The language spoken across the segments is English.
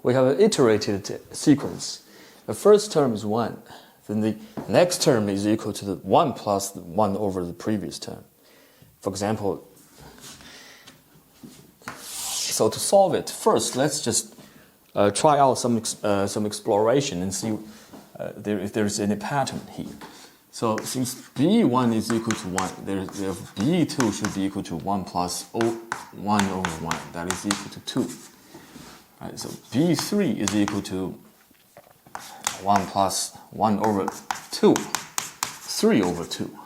we have an iterated sequence. The first term is 1. Then the next term is equal to the 1 plus the 1 over the previous term. For example, so to solve it, first let's just try out some exploration and see if there's any pattern here. So since b1 is equal to 1, therefore b2 should be equal to 1 plus 1 over 1. That is equal to 2. Right, so b3 is equal to 1 plus 1 over 2, 3 over 2.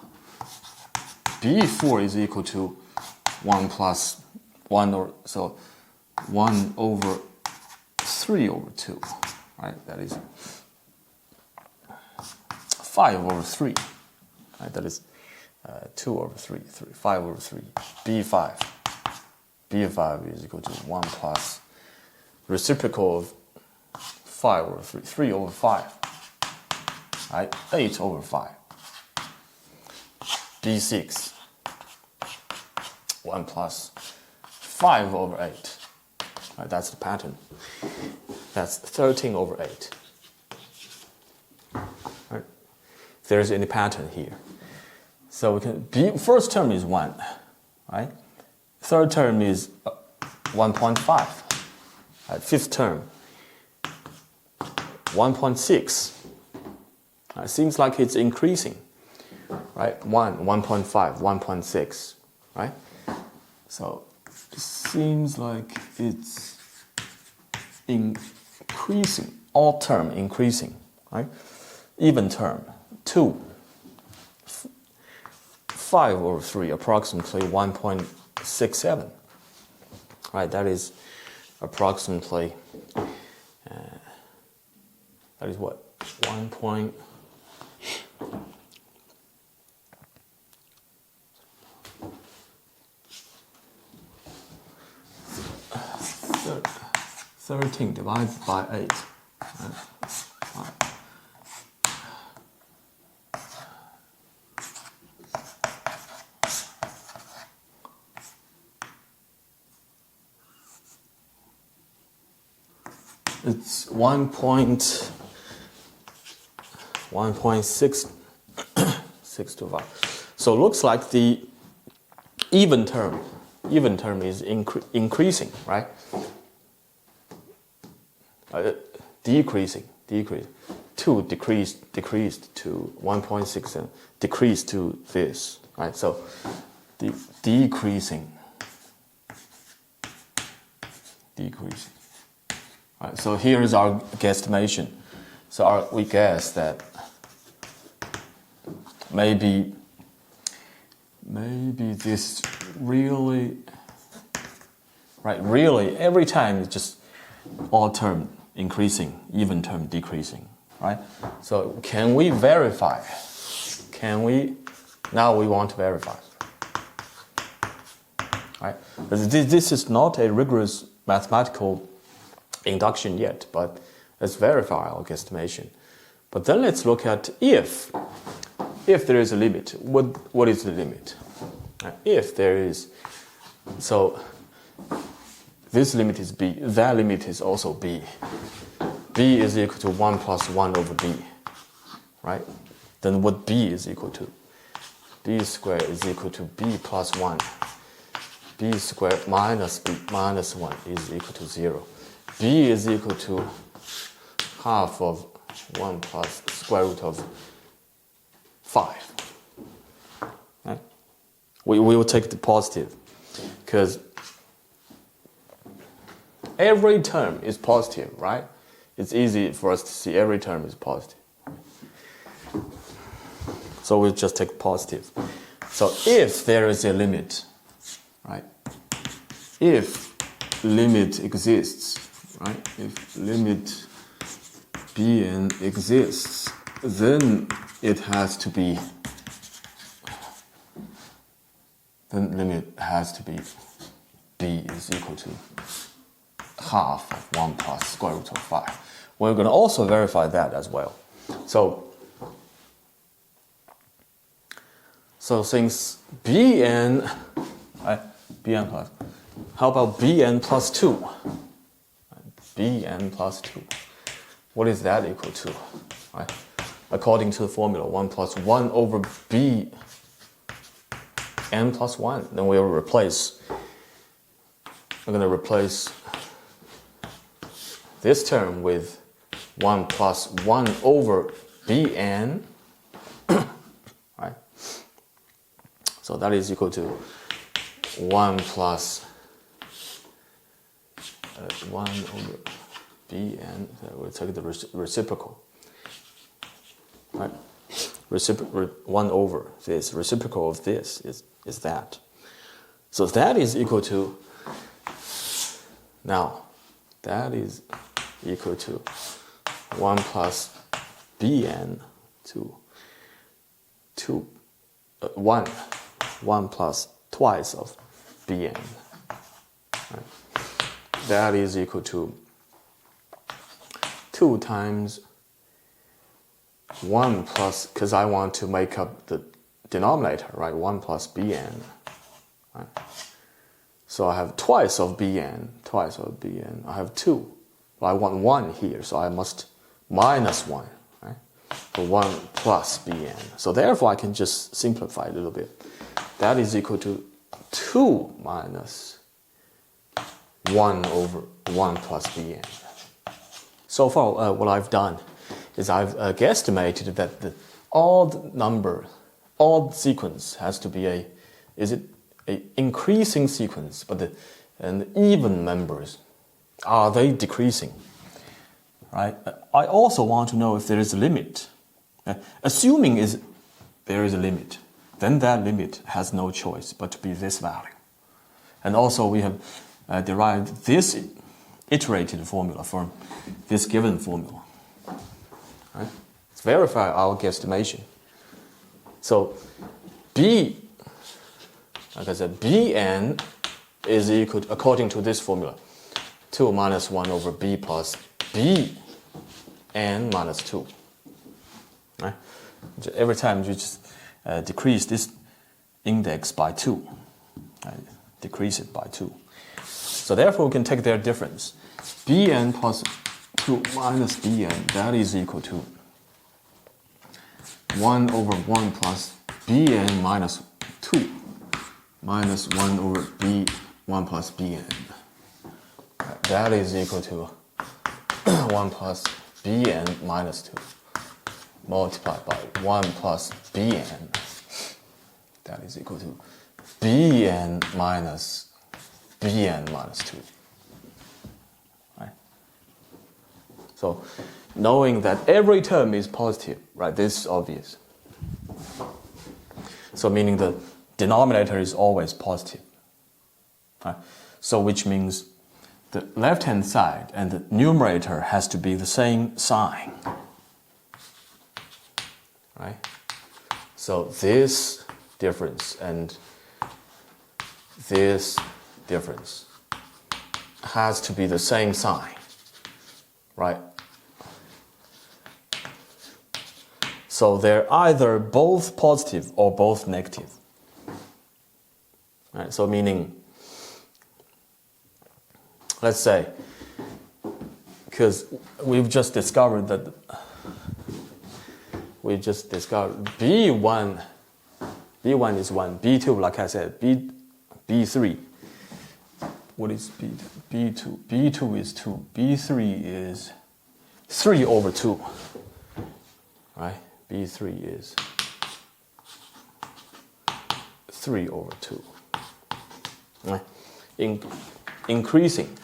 b4 is equal to 1 plus 1 or so 1 over 3 over 2, right? That is 5 over 3, right? That is 2 over 3, 5 over 3. b5 is equal to 1 plus reciprocal of 5 over 3, 3 over 5, right? 8 over 5. b6, 1 plus 5 over 8. Right, that's the pattern. That's 13 over 8. Right. There's any pattern here. So we can first term is 1, right? Third term is 1.5. Right? Fifth term 1.6. It seems like it's increasing, right? 1, 1.5, 1.6, right? So it seems like it's increasing, odd term increasing, right? Even term 2, 5 over 3, approximately 1.67, right? That is approximately, that is what, 13 divided by 8. It's 1.625. So it looks like the even term is increasing, right? Decreasing. 2 decreased to 1.6 and decreased to this, right? So the decreasing. Right, so here is our guesstimation. So we guess that maybe this really, right? Really, every time it's just odd term increasing, even term decreasing, right? So can we verify? Now we want to verify, right? This is not a rigorous mathematical induction yet, but let's verify our guesstimation. But then let's look at if there is a limit, what is the limit? If there is, so this limit is b, that limit is also b. b is equal to 1 plus 1 over b, right? Then what b is equal to? b squared is equal to b plus 1. b squared minus b minus 1 is equal to 0. b is equal to half of 1 plus square root of 5. Right? We will take the positive because every term is positive, right? It's easy for us to see every term is positive. So we'll just take positive. So if there is a limit, right? If limit exists, right? If limit bn exists, then it has to be, then limit has to be b is equal to half of 1 plus square root of 5. We're going to also verify that as well. So since bn, right, bn plus, how about bn plus 2? bn plus 2. What is that equal to? Right? According to the formula, 1 plus 1 over bn plus 1. Then we'll replace, I'm going to replace this term with 1 plus 1 over bn. Right? So that is equal to 1 plus 1 over bn. We'll take the reciprocal. Right? 1 over this. Reciprocal of this is that. So that is equal to, now, that is equal to 1 plus bn to 1 plus twice of bn. Right? That is equal to 2 times 1 plus, because I want to make up the denominator, right? 1 plus bn. Right? So I have twice of bn. I have 2. Well, I want 1 here, so I must minus 1. Right? So 1 plus bn. So therefore, I can just simplify a little bit. That is equal to 2 minus 1 over 1 plus bn. So far, what I've done is I've guesstimated that the odd sequence has to be a increasing sequence, but and even members, are they decreasing? Right? I also want to know if there is a limit. Assuming there is a limit, then that limit has no choice but to be this value. And also we have derived this iterated formula from this given formula. Right? Let's verify our guesstimation. So like I said, bn is equal to, according to this formula, 2 minus 1 over b plus bn minus 2. Right? Every time you just decrease this index by 2. Right? Decrease it by 2. So therefore, we can take their difference. bn plus 2 minus bn, that is equal to 1 over 1 plus bn minus 2 minus 1 over b1 plus bn. That is equal to 1 plus bn minus 2 multiplied by 1 plus bn. That is equal to bn minus 2. Right? So knowing that every term is positive, right? This is obvious. So meaning the denominator is always positive. Right? So which means the left-hand side and the numerator has to be the same sign. Right? So this difference and this difference has to be the same sign. Right? So they're either both positive or both negative. Right? So meaning, let's say, because we've just discovered B1 is 1, B2, like I said, B3. What is B2? B2 is 2, B3 is 3 over 2. Right? B3 is 3 over 2. Right? Increasing,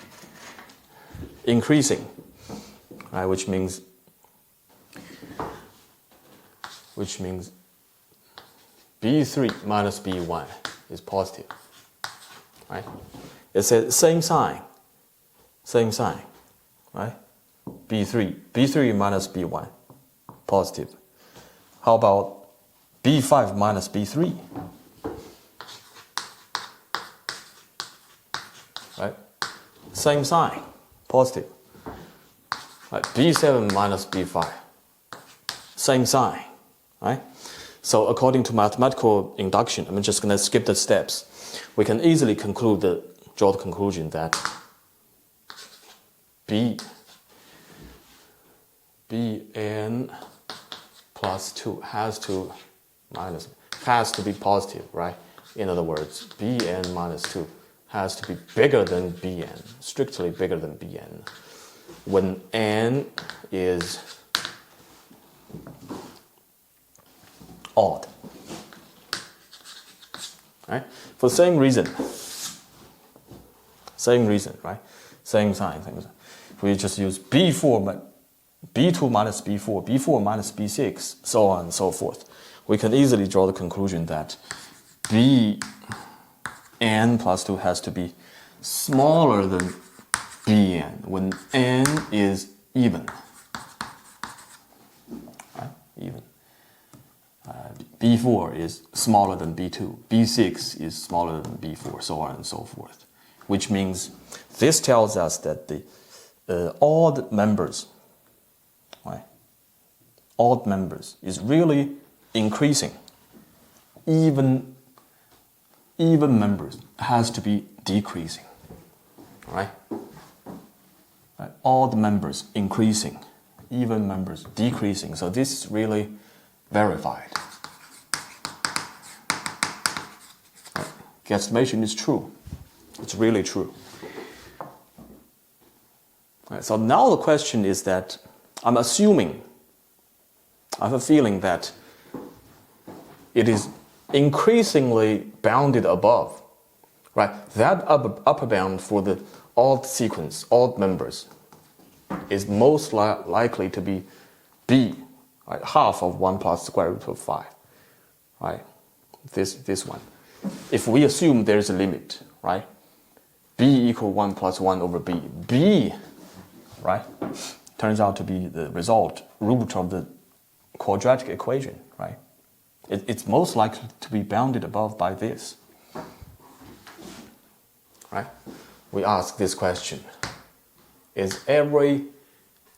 right? Which means B3 minus B1 is positive. Right? It's the same sign, right? B3 minus B1, positive. How about B5 minus B3? Right? Same sign, positive. Right? B7 minus B5, same sign, right? So according to mathematical induction, I'm just going to skip the steps. We can easily draw the conclusion that bn plus 2 has to be positive, right? In other words, bn minus 2 has to be bigger than bn, strictly bigger than bn, when n is odd. Right? For the same reason, right? Same sign. If we just use b4, but b2 minus b4, b4 minus b6, so on and so forth, we can easily draw the conclusion that bn plus 2 has to be smaller than bn when n is even. Right? Even. B4 is smaller than B2, B6 is smaller than B4, so on and so forth. Which means this tells us that the odd members, right? Odd members is really increasing. Even members has to be decreasing, right? Odd members increasing, even members decreasing. So this is really verified. Guesstimation is true. It's really true. Right, so now the question is that I have a feeling that it is increasingly bounded above. Right? That upper bound for the odd sequence, odd members, is most likely to be b, right? Half of 1 plus square root of 5. Right? This one. If we assume there's a limit, right? b equal 1 plus 1 over b. b, right, turns out to be the root of the quadratic equation, right? It's most likely to be bounded above by this. Right? We ask this question. Is every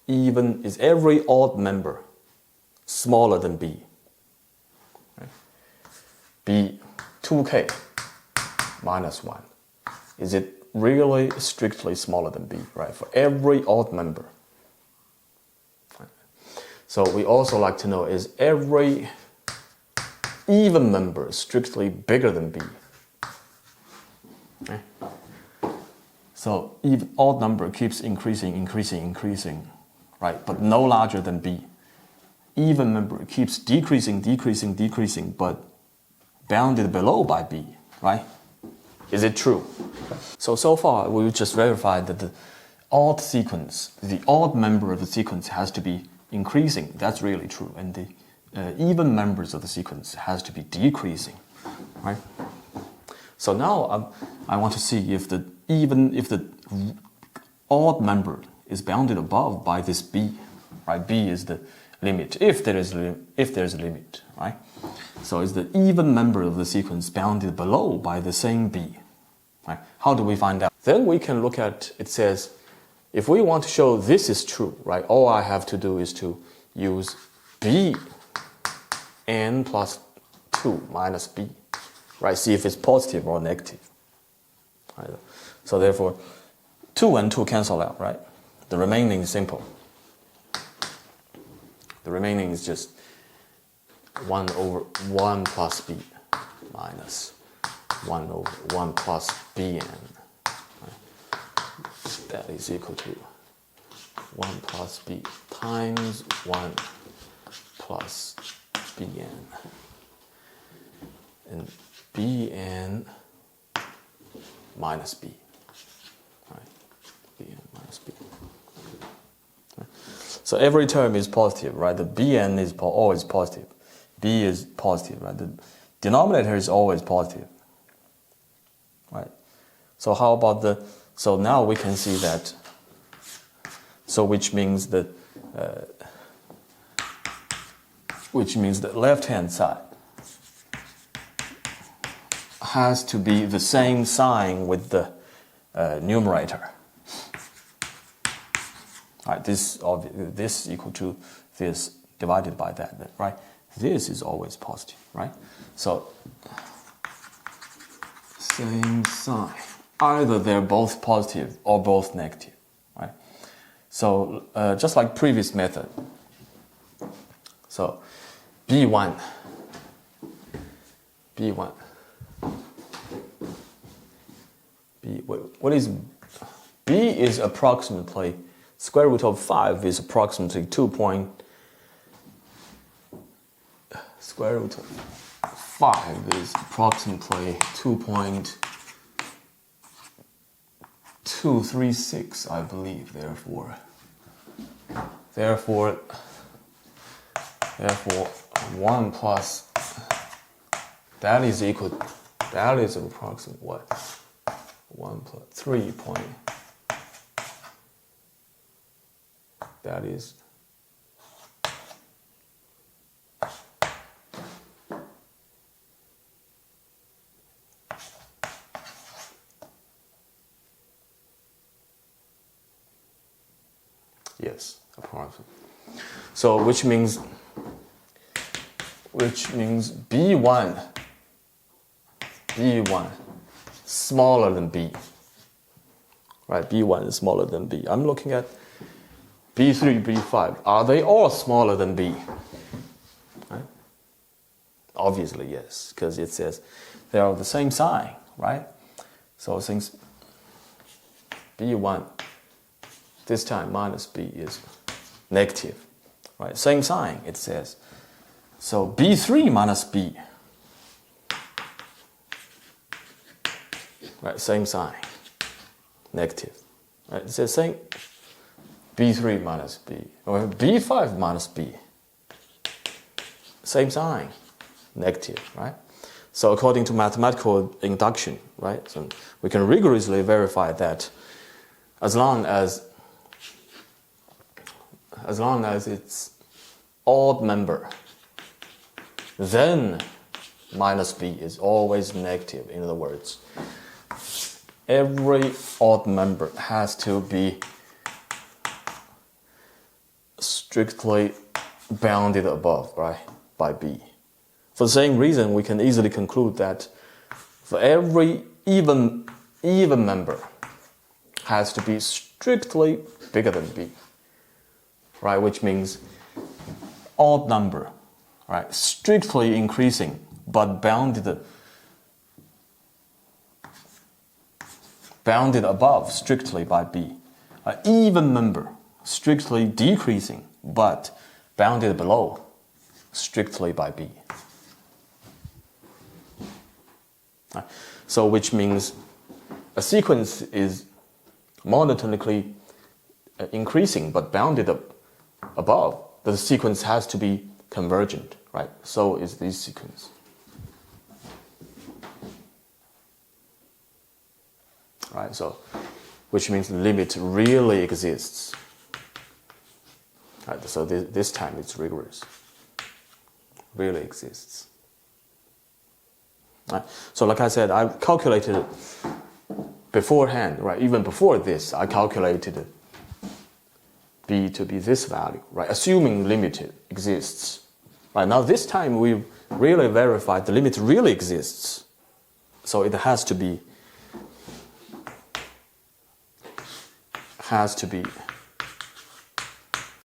odd member smaller than b? Right? b 2k minus 1. Is it really strictly smaller than b, right? For every odd member. Right? So we also like to know, is every even member strictly bigger than b? Right? So even odd number keeps increasing, right? But no larger than b. Even member keeps decreasing, but bounded below by b, right? Is it true? So far we just verified that the odd sequence, the odd member of the sequence has to be increasing. That's really true. And the even members of the sequence has to be decreasing, right? So now I want to see if the odd member is bounded above by this b, right? b is the limit, if there's a limit, right? So is the even member of the sequence bounded below by the same b? Right? How do we find out? Then we can look at, it says, if we want to show this is true, right? All I have to do is to use bn plus 2 minus b, right? See if it's positive or negative. Right? So therefore, 2 and 2 cancel out, right? The remaining is simple. The remaining is just 1 over 1 plus b minus 1 over 1 plus bn. Right? That is equal to 1 plus b times 1 plus bn. And bn minus b. Right? bn minus b. Right? So every term is positive, right? The bn is always positive. b is positive, right? The denominator is always positive, right? So how about so now we can see that, so which means the left-hand side has to be the same sign with the numerator. Right, this equal to this divided by that, right? This is always positive, right? So, same sign. Either they're both positive or both negative, right? So just like previous method. So b1. What is b is approximately square root of 5 is approximately square root of 5 is approximately 2.236, I believe. Therefore 1 plus that is approximately what? 1 plus 3 point. That is yes, approximately. So which means B1 smaller than B. Right, B1 is smaller than B. I'm looking at B3, B5. Are they all smaller than B? Right? Obviously, yes, because it says they are the same sign, right? So since B1 this time minus B is negative, right? Same sign, it says. So B3 minus B, right? Same sign, negative, right? It says same B3 minus B, or B5 minus B, same sign, negative, right? So according to mathematical induction, right? So we can rigorously verify that as long as it's odd number, then minus B is always negative. In other words, every odd number has to be strictly bounded above, right, by B. For the same reason, we can easily conclude that for every even number has to be strictly bigger than B, right? Which means odd number, right, strictly increasing but bounded above strictly by B. An even number strictly decreasing but bounded below strictly by B. Right. So which means a sequence is monotonically increasing but bounded above. The sequence has to be convergent, right? So is this sequence. Right, so which means the limit really exists. Right, so this time it's rigorous. Really exists. Right, so like I said, I calculated it beforehand, right? Even before this, I calculated B to be this value, right? Assuming limit exists. Right, now this time we really verified the limit really exists. So it has to be